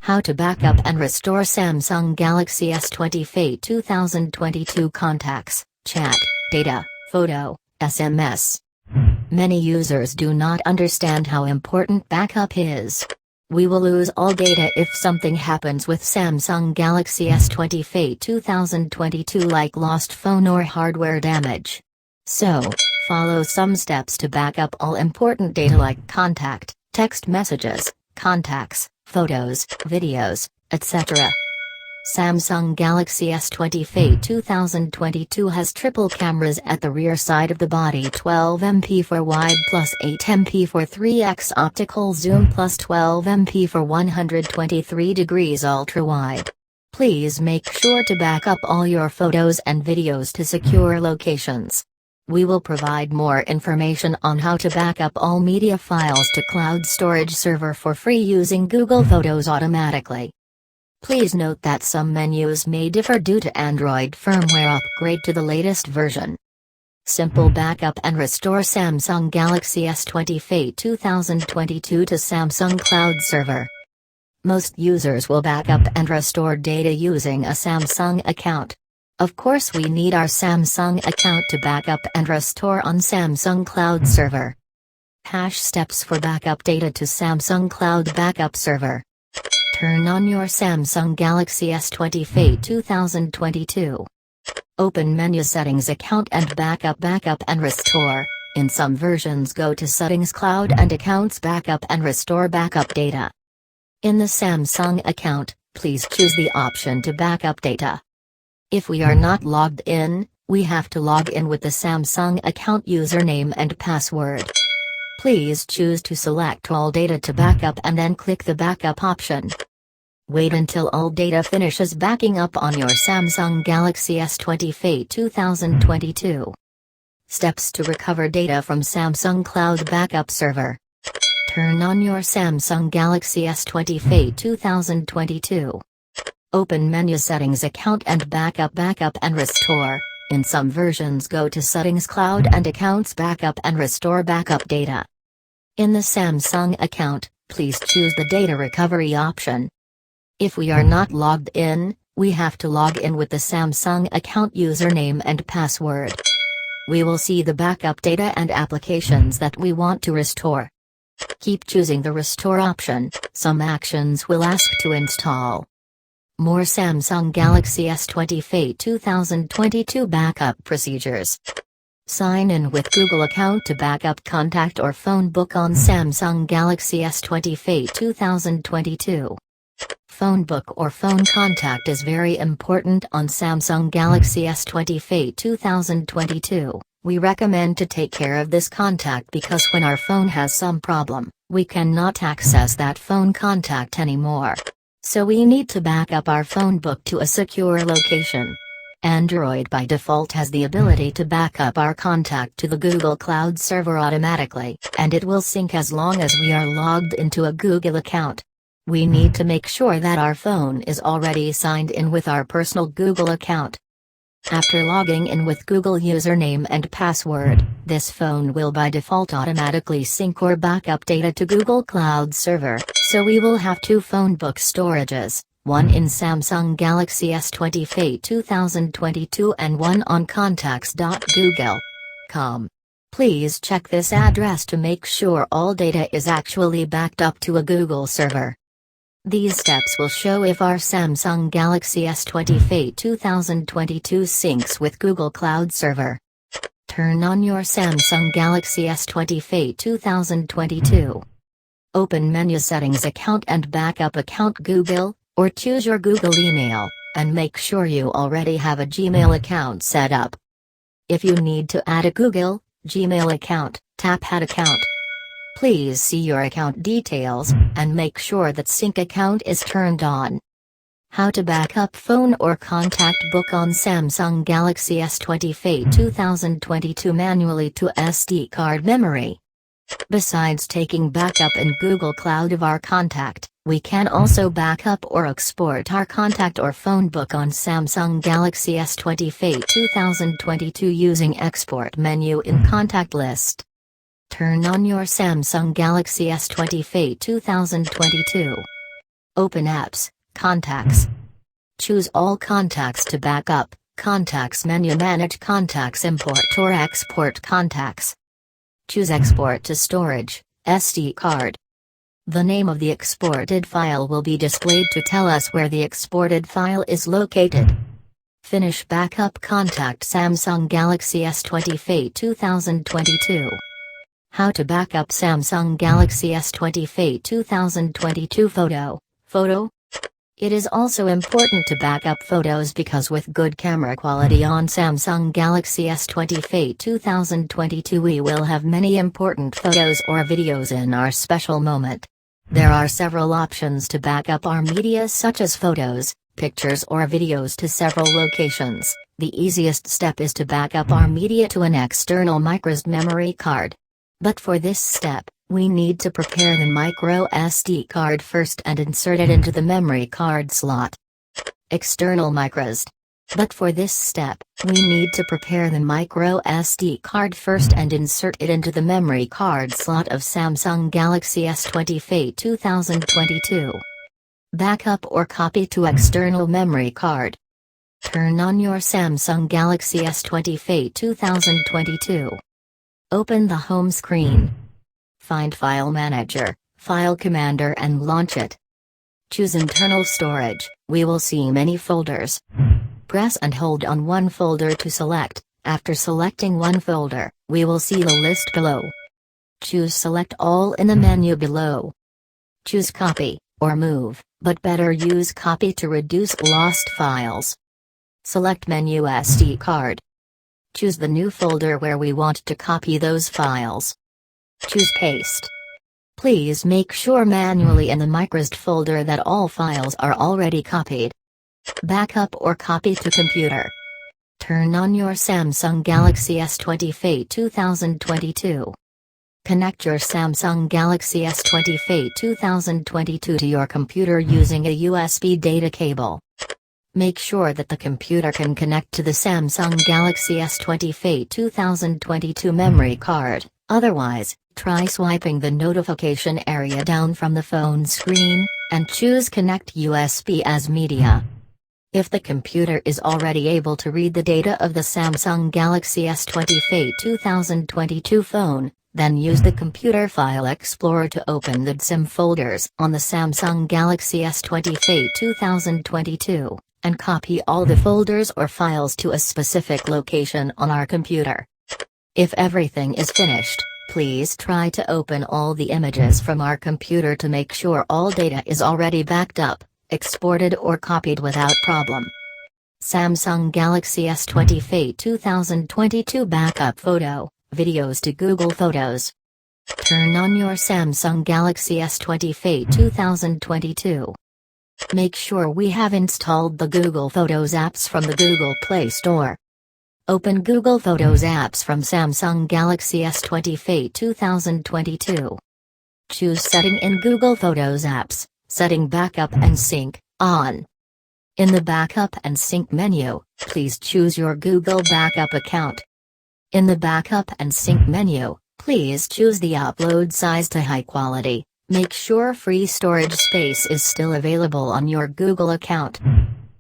How to backup and restore Samsung Galaxy S20 FE 2022 contacts, chat, data, photo, SMS. Many users do not understand how important backup is. We will lose all data if something happens with Samsung Galaxy S20 FE 2022, like lost phone or hardware damage. So, follow some steps to back up all important data like contact, text messages, contacts, photos, videos, etc. Samsung Galaxy S20 FE 2022 has triple cameras at the rear side of the body, 12 MP for wide plus 8 MP for 3x optical zoom plus 12 MP for 123 degrees ultra wide. Please make sure to back up all your photos and videos to secure locations. We will provide more information on how to back up all media files to cloud storage server for free using Google Photos automatically. Please note that some menus may differ due to Android firmware upgrade to the latest version. Simple backup and restore Samsung Galaxy S20 FE 2022 to Samsung Cloud Server. Most users will back up and restore data using a Samsung account. Of course, we need our Samsung account to back up and restore on Samsung Cloud Server. Steps for backup data to Samsung Cloud Backup Server. Turn on your Samsung Galaxy S20 FE 2022. Open menu Settings Account and Backup and Restore. In some versions, go to Settings Cloud and Accounts Backup and Restore Backup Data. In the Samsung account, please choose the option to backup data. If we are not logged in, we have to log in with the Samsung account username and password. Please choose to select all data to backup and then click the backup option. Wait until all data finishes backing up on your Samsung Galaxy S20 FE 2022. Steps to recover data from Samsung Cloud Backup Server. Turn on your Samsung Galaxy S20 FE 2022. Open menu Settings Account and Backup and Restore. In some versions, go to Settings Cloud and Accounts Backup and Restore Backup Data. In the Samsung account, please choose the Data Recovery option. If we are not logged in, we have to log in with the Samsung account username and password. We will see the backup data and applications that we want to restore. Keep choosing the Restore option. Some actions will ask to install. More Samsung Galaxy S20 FE 2022 backup procedures. Sign in with Google account to backup contact or phone book on Samsung Galaxy S20 FE 2022. Phone book or phone contact is very important on Samsung Galaxy S20 FE 2022. We recommend to take care of this contact because when our phone has some problem, we cannot access that phone contact anymore. So we need to back up our phone book to a secure location. Android by default has the ability to back up our contact to the Google Cloud Server automatically, and it will sync as long as we are logged into a Google account. We need to make sure that our phone is already signed in with our personal Google account. After logging in with Google username and password, this phone will by default automatically sync or backup data to Google Cloud Server, so we will have two phone book storages, one in Samsung Galaxy S20 FE 2022 and one on contacts.google.com. Please check this address to make sure all data is actually backed up to a Google server. These steps will show if our Samsung Galaxy S20 FE 2022 syncs with Google Cloud Server. Turn on your Samsung Galaxy S20 FE 2022. Open menu Settings Account and Backup Account Google, or choose your Google email, and make sure you already have a Gmail account set up. If you need to add a Google Gmail account, tap Add Account. Please see your account details, and make sure that Sync account is turned on. How to back up phone or contact book on Samsung Galaxy S20 FE 2022 manually to SD card memory. Besides taking backup in Google Cloud of our contact, we can also backup or export our contact or phone book on Samsung Galaxy S20 FE 2022 using Export menu in Contact List. Turn on your Samsung Galaxy S20 FE 2022. Open Apps, Contacts. Choose all contacts to backup. Contacts menu. Manage contacts. Import or export contacts. Choose Export to Storage, SD card. The name of the exported file will be displayed to tell us where the exported file is located. Finish backup. Contact Samsung Galaxy S20 FE 2022. How to backup Samsung Galaxy S20 FE 2022 Photo. It is also important to back up photos because with good camera quality on Samsung Galaxy S20 FE 2022 we will have many important photos or videos in our special moment. There are several options to back up our media such as photos, pictures or videos to several locations. The easiest step is to back up our media to an external microSD memory card. But for this step, we need to prepare the micro SD card first and insert it into the memory card slot. External microSD. But for this step, we need to prepare the micro SD card first and insert it into the memory card slot of Samsung Galaxy S20 FE 2022. Backup or copy to external memory card. Turn on your Samsung Galaxy S20 FE 2022. Open the home screen. Find File Manager, File Commander and launch it. Choose Internal Storage. We will see many folders. Press and hold on one folder to select. After selecting one folder, we will see the list below. Choose Select All in the menu below. Choose Copy or Move, but better use Copy to reduce lost files. Select Menu SD card. Choose the new folder where we want to copy those files. Choose Paste. Please make sure manually in the microSD folder that all files are already copied. Backup or copy to computer. Turn on your Samsung Galaxy S20 FE 2022. Connect your Samsung Galaxy S20 FE 2022 to your computer using a USB data cable. Make sure that the computer can connect to the Samsung Galaxy S20 FE 2022 memory card, otherwise, try swiping the notification area down from the phone screen, and choose Connect USB as media. If the computer is already able to read the data of the Samsung Galaxy S20 FE 2022 phone, then use the Computer File Explorer to open the SIM folders on the Samsung Galaxy S20 FE 2022. And copy all the folders or files to a specific location on our computer. If everything is finished, please try to open all the images from our computer to make sure all data is already backed up, exported or copied without problem. Samsung Galaxy S20 FE 2022 backup photo, videos to Google Photos. Turn on your Samsung Galaxy S20 FE 2022. Make sure we have installed the Google Photos apps from the Google Play Store. Open Google Photos apps from Samsung Galaxy S20 FE 2022. Choose Setting in Google Photos apps, Setting Backup and Sync, on. In the Backup and Sync menu, please choose your Google Backup account. In the Backup and Sync menu, please choose the upload size to high quality. Make sure free storage space is still available on your Google account.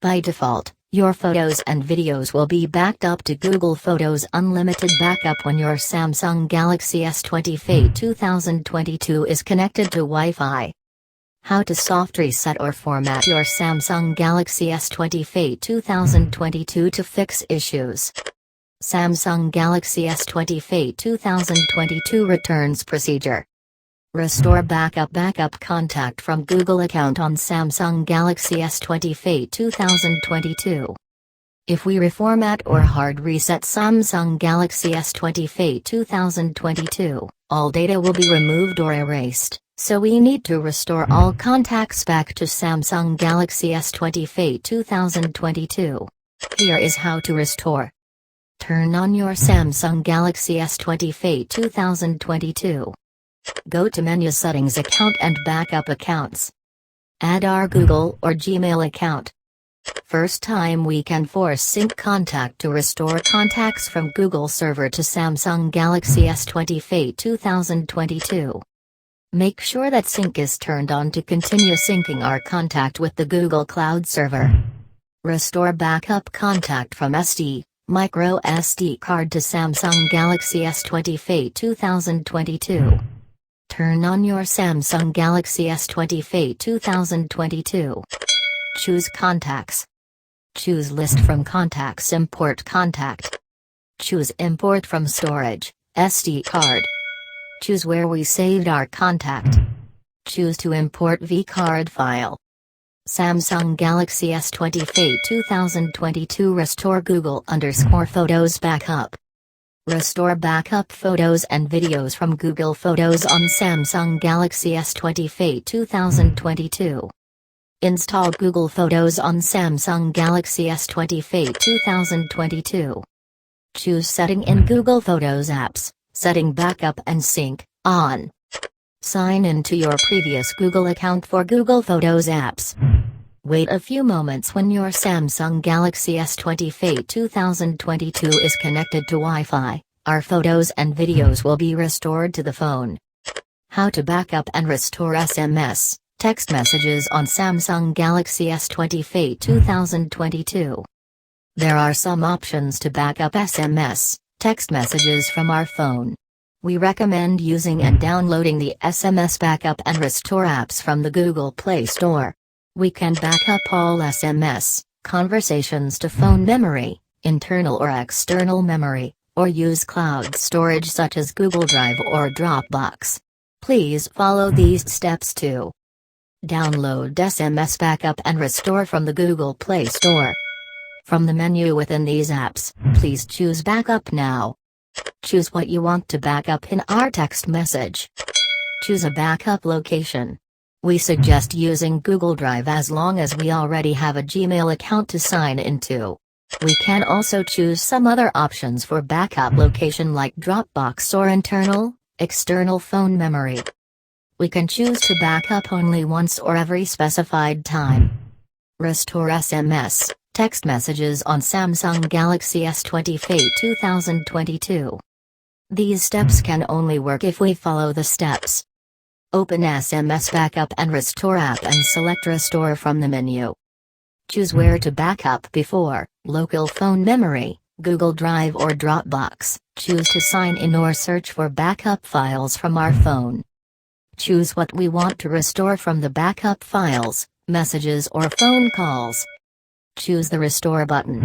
By default, your photos and videos will be backed up to Google Photos Unlimited Backup when your Samsung Galaxy S20 FE 2022 is connected to Wi-Fi. How to soft reset or format your Samsung Galaxy S20 FE 2022 to fix issues. Samsung Galaxy S20 FE 2022 returns procedure. Restore backup contact from Google account on Samsung Galaxy S20 FE 2022. If we reformat or hard reset Samsung Galaxy S20 FE 2022, all data will be removed or erased, so we need to restore all contacts back to Samsung Galaxy S20 FE 2022. Here is how to restore. Turn on your Samsung Galaxy S20 FE 2022. Go to Menu Settings Account and Backup Accounts. Add our Google or Gmail account. First time we can force sync contact to restore contacts from Google server to Samsung Galaxy S20 FE 2022. Make sure that sync is turned on to continue syncing our contact with the Google Cloud server. Restore backup contact from micro SD card to Samsung Galaxy S20 FE 2022. Turn on your Samsung Galaxy S20 FE 2022. Choose Contacts. Choose List from Contacts. Import contact. Choose Import from Storage, SD card. Choose where we saved our contact. Choose to import vCard file. Samsung Galaxy S20 FE 2022. Restore Google_Photos backup. Restore backup photos and videos from Google Photos on Samsung Galaxy S20 FE 2022. Install Google Photos on Samsung Galaxy S20 FE 2022. Choose Setting in Google Photos apps, Setting Backup and Sync, on. Sign in to your previous Google account for Google Photos apps. Wait a few moments when your Samsung Galaxy S20 FE 2022 is connected to Wi-Fi. Our photos and videos will be restored to the phone. How to backup and restore SMS, text messages on Samsung Galaxy S20 FE 2022. There are some options to backup SMS, text messages from our phone. We recommend using and downloading the SMS Backup and Restore apps from the Google Play Store. We can back up all SMS conversations to phone memory, internal or external memory, or use cloud storage such as Google Drive or Dropbox. Please follow these steps too. Download SMS Backup and Restore from the Google Play Store. From the menu within these apps, please choose Backup Now. Choose what you want to back up in our text message. Choose a backup location. We suggest using Google Drive as long as we already have a Gmail account to sign into. We can also choose some other options for backup location like Dropbox or internal, external phone memory. We can choose to back up only once or every specified time. Restore SMS, text messages on Samsung Galaxy S20 FE 2022. These steps can only work if we follow the steps. Open SMS Backup and Restore app and select Restore from the menu. Choose where to backup before, local phone memory, Google Drive or Dropbox. Choose to sign in or search for backup files from our phone. Choose what we want to restore from the backup files, messages or phone calls. Choose the Restore button.